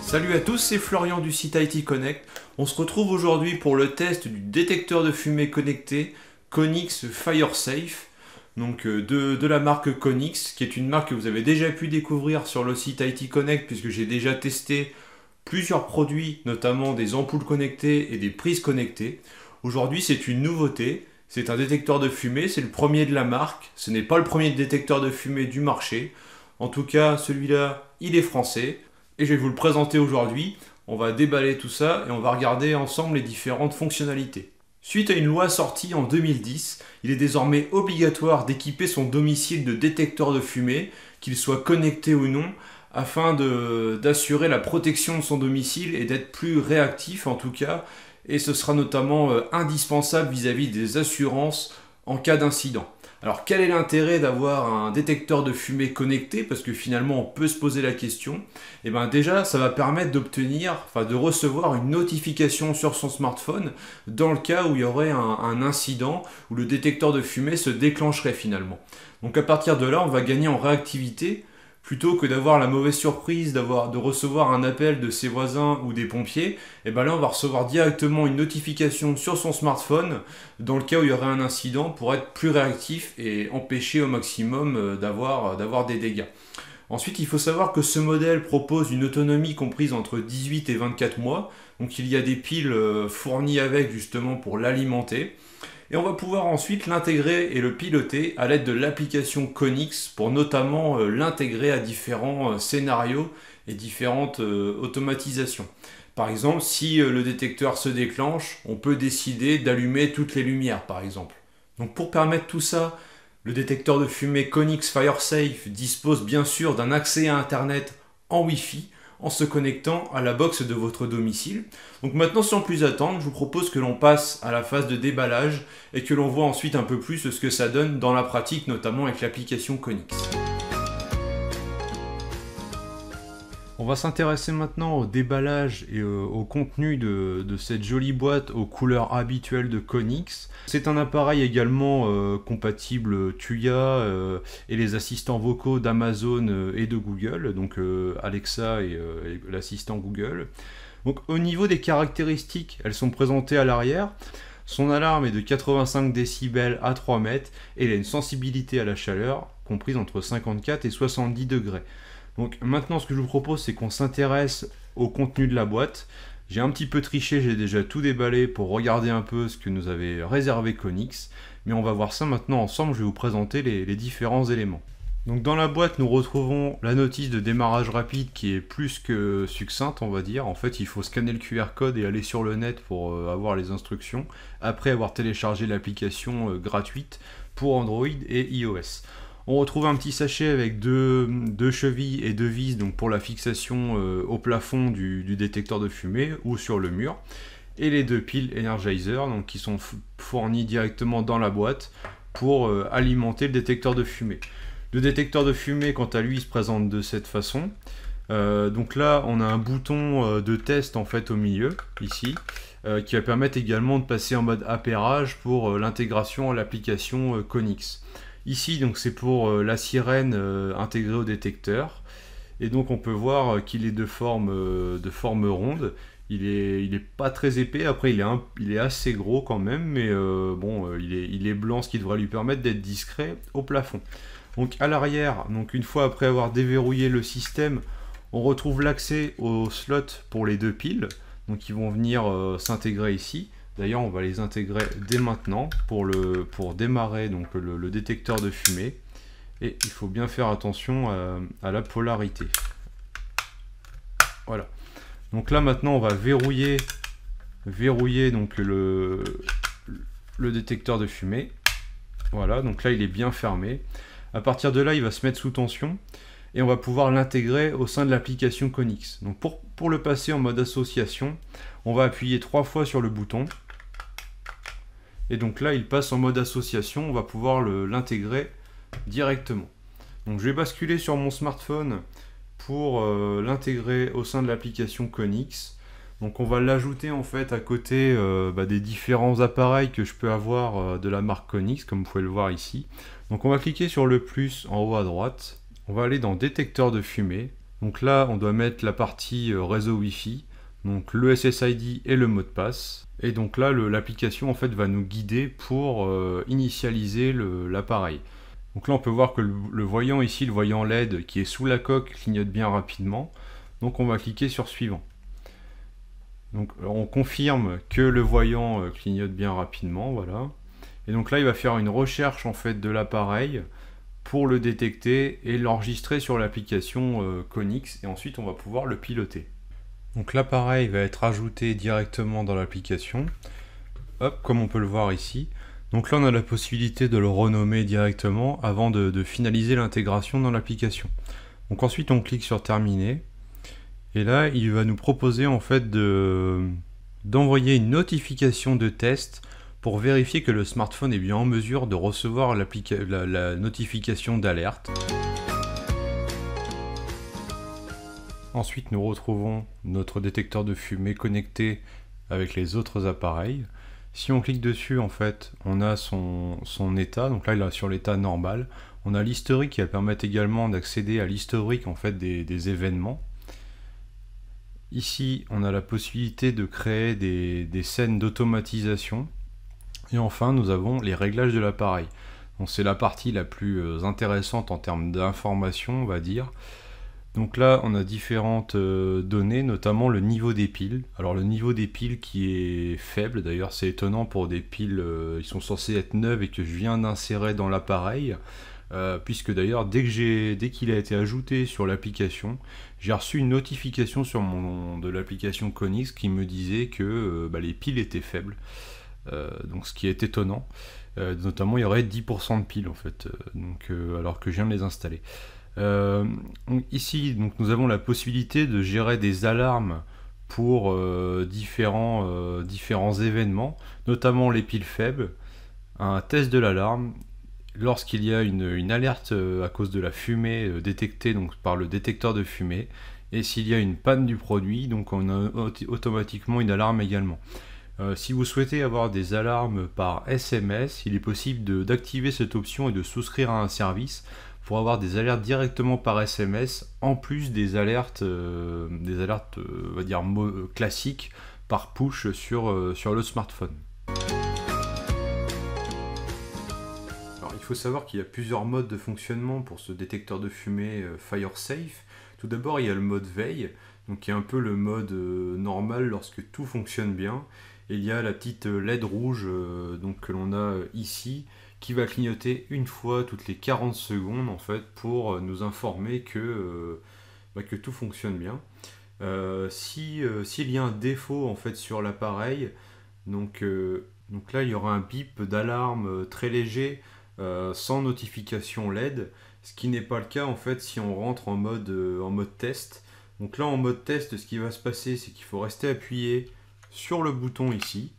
Salut à tous, c'est Florian du site IT Connect. On se retrouve aujourd'hui pour le test du détecteur de fumée connecté Konix FireSafe, donc de la marque Konix, qui est une marque que vous avez déjà pu découvrir sur le site IT Connect, puisque j'ai déjà testé plusieurs produits, notamment des ampoules connectées et des prises connectées. Aujourd'hui, c'est une nouveauté. C'est un détecteur de fumée, c'est le premier de la marque. Ce n'est pas le premier détecteur de fumée du marché. En tout cas, celui-là, il est français. Et je vais vous le présenter aujourd'hui. On va déballer tout ça et on va regarder ensemble les différentes fonctionnalités. Suite à une loi sortie en 2010, il est désormais obligatoire d'équiper son domicile de détecteurs de fumée, qu'il soit connecté ou non, afin d'assurer la protection de son domicile et d'être plus réactif en tout cas. Et ce sera notamment indispensable vis-à-vis des assurances en cas d'incident. Alors quel est l'intérêt d'avoir un détecteur de fumée connecté? Parce que finalement on peut se poser la question. Et bien déjà ça va permettre de recevoir une notification sur son smartphone dans le cas où il y aurait un incident où le détecteur de fumée se déclencherait finalement. Donc à partir de là on va gagner en réactivité. Plutôt que d'avoir la mauvaise surprise de recevoir un appel de ses voisins ou des pompiers, et bien là on va recevoir directement une notification sur son smartphone dans le cas où il y aurait un incident pour être plus réactif et empêcher au maximum d'avoir des dégâts. Ensuite, il faut savoir que ce modèle propose une autonomie comprise entre 18 et 24 mois, donc il y a des piles fournies avec justement pour l'alimenter. Et on va pouvoir ensuite l'intégrer et le piloter à l'aide de l'application Konix pour notamment l'intégrer à différents scénarios et différentes automatisations. Par exemple, si le détecteur se déclenche, on peut décider d'allumer toutes les lumières par exemple. Donc pour permettre tout ça, le détecteur de fumée Konix FireSafe dispose bien sûr d'un accès à Internet en Wi-Fi, en se connectant à la box de votre domicile. Donc maintenant, sans plus attendre, je vous propose que l'on passe à la phase de déballage et que l'on voit ensuite un peu plus ce que ça donne dans la pratique, notamment avec l'application Konix. On va s'intéresser maintenant au déballage et au contenu de cette jolie boîte aux couleurs habituelles de Konix. C'est un appareil également compatible Tuya et les assistants vocaux d'Amazon et de Google, donc Alexa et l'assistant Google. Donc au niveau des caractéristiques, elles sont présentées à l'arrière. Son alarme est de 85 décibels à 3 mètres et il a une sensibilité à la chaleur comprise entre 54 et 70 degrés. Donc maintenant ce que je vous propose c'est qu'on s'intéresse au contenu de la boîte. J'ai un petit peu triché, j'ai déjà tout déballé pour regarder un peu ce que nous avait réservé Konix. Mais on va voir ça maintenant ensemble, je vais vous présenter les différents éléments. Donc dans la boîte nous retrouvons la notice de démarrage rapide qui est plus que succincte on va dire. En fait il faut scanner le QR code et aller sur le net pour avoir les instructions. Après avoir téléchargé l'application gratuite pour Android et iOS. On retrouve un petit sachet avec deux chevilles et 2 vis donc pour la fixation au plafond du détecteur de fumée ou sur le mur. Et les 2 piles Energizer donc, qui sont fournies directement dans la boîte pour alimenter le détecteur de fumée. Le détecteur de fumée quant à lui se présente de cette façon. Donc là on a un bouton de test en fait au milieu ici. Qui va permettre également de passer en mode appairage pour l'intégration à l'application Konix. Ici, donc c'est pour la sirène intégrée au détecteur. Et donc on peut voir qu'il est de forme ronde. Il est pas très épais, après il est assez gros quand même, mais il est blanc, ce qui devrait lui permettre d'être discret au plafond. Donc à l'arrière, donc une fois après avoir déverrouillé le système, on retrouve l'accès au slot pour les 2 piles. Donc ils vont venir s'intégrer ici. D'ailleurs, on va les intégrer dès maintenant pour démarrer donc, le détecteur de fumée. Et il faut bien faire attention à la polarité. Voilà. Donc là, maintenant, on va verrouiller donc, le détecteur de fumée. Voilà, donc là, il est bien fermé. À partir de là, il va se mettre sous tension. Et on va pouvoir l'intégrer au sein de l'application Konix. Donc pour le passer en mode association, on va appuyer 3 fois sur le bouton. Et donc là, il passe en mode association, on va pouvoir l'intégrer directement. Donc je vais basculer sur mon smartphone pour l'intégrer au sein de l'application Konix. Donc on va l'ajouter en fait à côté des différents appareils que je peux avoir de la marque Konix, comme vous pouvez le voir ici. Donc on va cliquer sur le plus en haut à droite. On va aller dans détecteur de fumée. Donc là, on doit mettre la partie réseau Wi-Fi, donc le SSID et le mot de passe. Et donc là, l'application en fait va nous guider pour initialiser l'appareil. Donc là, on peut voir que le voyant ici, le voyant LED qui est sous la coque, clignote bien rapidement. Donc on va cliquer sur suivant. Donc on confirme que le voyant clignote bien rapidement, voilà. Et donc là, il va faire une recherche en fait de l'appareil pour le détecter et l'enregistrer sur l'application Konix, et ensuite on va pouvoir le piloter. Donc l'appareil va être ajouté directement dans l'application, hop, comme on peut le voir ici. Donc là on a la possibilité de le renommer directement avant de finaliser l'intégration dans l'application. Donc ensuite on clique sur terminer, et là il va nous proposer en fait d'envoyer une notification de test pour vérifier que le smartphone est bien en mesure de recevoir la notification d'alerte. Ensuite, nous retrouvons notre détecteur de fumée connecté avec les autres appareils. Si on clique dessus, en fait, on a son état. Donc là, il est sur l'état normal. On a l'historique qui va permettre également d'accéder à l'historique en fait, des événements. Ici, on a la possibilité de créer des scènes d'automatisation. Et enfin, nous avons les réglages de l'appareil. Donc c'est la partie la plus intéressante en termes d'information, on va dire. Donc là, on a différentes données, notamment le niveau des piles. Alors le niveau des piles qui est faible, d'ailleurs c'est étonnant pour des piles, ils sont censés être neuves et que je viens d'insérer dans l'appareil. Puisque d'ailleurs dès qu'il a été ajouté sur l'application, j'ai reçu une notification de l'application Konix qui me disait que les piles étaient faibles. Donc ce qui est étonnant, notamment il y aurait 10% de piles en fait, alors que je viens de les installer. Donc ici donc, nous avons la possibilité de gérer des alarmes pour différents événements, notamment les piles faibles, un test de l'alarme, lorsqu'il y a une alerte à cause de la fumée détectée donc, par le détecteur de fumée, et s'il y a une panne du produit, donc on a automatiquement une alarme également. Si vous souhaitez avoir des alarmes par SMS, il est possible d'activer cette option et de souscrire à un service pour avoir des alertes directement par SMS, en plus des alertes, on va dire, classiques par push sur le smartphone. Alors, il faut savoir qu'il y a plusieurs modes de fonctionnement pour ce détecteur de fumée FireSafe. Tout d'abord, il y a le mode veille, donc qui est un peu le mode normal lorsque tout fonctionne bien. Et il y a la petite LED rouge donc, que l'on a ici, qui va clignoter une fois toutes les 40 secondes en fait, pour nous informer que tout fonctionne bien. S'il y a un défaut en fait, sur l'appareil, donc là il y aura un bip d'alarme très léger sans notification LED, ce qui n'est pas le cas en fait si on rentre en mode test. Donc là en mode test, ce qui va se passer, c'est qu'il faut rester appuyé sur le bouton ici.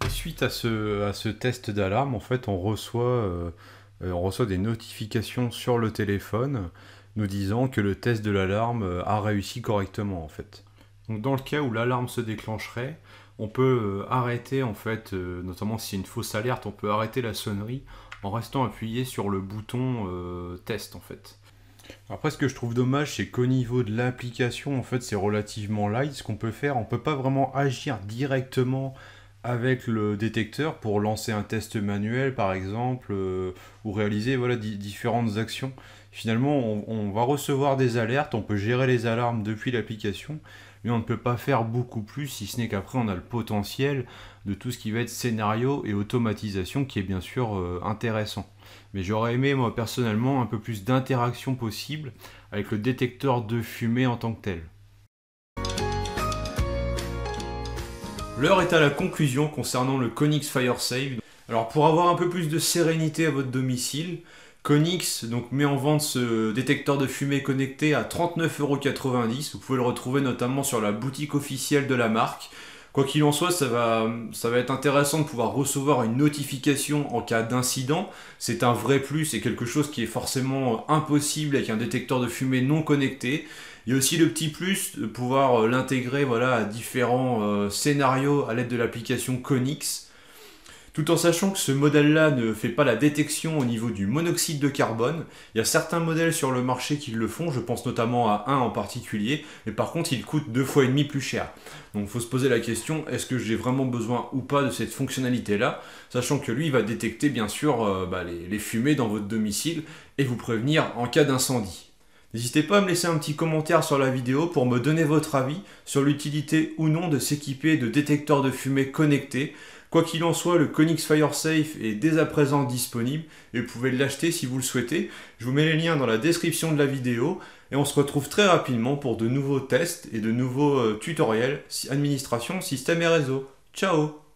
Et suite à ce test d'alarme, en fait, on reçoit des notifications sur le téléphone nous disant que le test de l'alarme a réussi correctement, en fait. Donc dans le cas où l'alarme se déclencherait, on peut arrêter, en fait, notamment s'il y a une fausse alerte, on peut arrêter la sonnerie en restant appuyé sur le bouton test, en fait. Après, ce que je trouve dommage, c'est qu'au niveau de l'application, en fait, c'est relativement light. Ce qu'on peut faire, on peut pas vraiment agir directement avec le détecteur pour lancer un test manuel, par exemple, ou réaliser voilà, différentes actions. Finalement, on va recevoir des alertes, on peut gérer les alarmes depuis l'application, mais on ne peut pas faire beaucoup plus, si ce n'est qu'après, on a le potentiel de tout ce qui va être scénario et automatisation, qui est bien sûr intéressant. Mais j'aurais aimé, moi, personnellement, un peu plus d'interaction possible avec le détecteur de fumée en tant que tel. L'heure est à la conclusion concernant le Konix FireSafe. Alors pour avoir un peu plus de sérénité à votre domicile, Konix donc, met en vente ce détecteur de fumée connecté à 39,90 €. Vous pouvez le retrouver notamment sur la boutique officielle de la marque. Quoi qu'il en soit, ça va être intéressant de pouvoir recevoir une notification en cas d'incident. C'est un vrai plus, c'est quelque chose qui est forcément impossible avec un détecteur de fumée non connecté. Il y a aussi le petit plus de pouvoir l'intégrer voilà, à différents scénarios à l'aide de l'application Konix. Tout en sachant que ce modèle-là ne fait pas la détection au niveau du monoxyde de carbone. Il y a certains modèles sur le marché qui le font, je pense notamment à un en particulier, mais par contre il coûte 2,5 fois plus cher. Donc il faut se poser la question, est-ce que j'ai vraiment besoin ou pas de cette fonctionnalité-là, sachant que lui il va détecter bien sûr les fumées dans votre domicile et vous prévenir en cas d'incendie. N'hésitez pas à me laisser un petit commentaire sur la vidéo pour me donner votre avis sur l'utilité ou non de s'équiper de détecteurs de fumée connectés. Quoi qu'il en soit, le Konix FireSafe est dès à présent disponible et vous pouvez l'acheter si vous le souhaitez. Je vous mets les liens dans la description de la vidéo et on se retrouve très rapidement pour de nouveaux tests et de nouveaux tutoriels administration, système et réseau. Ciao!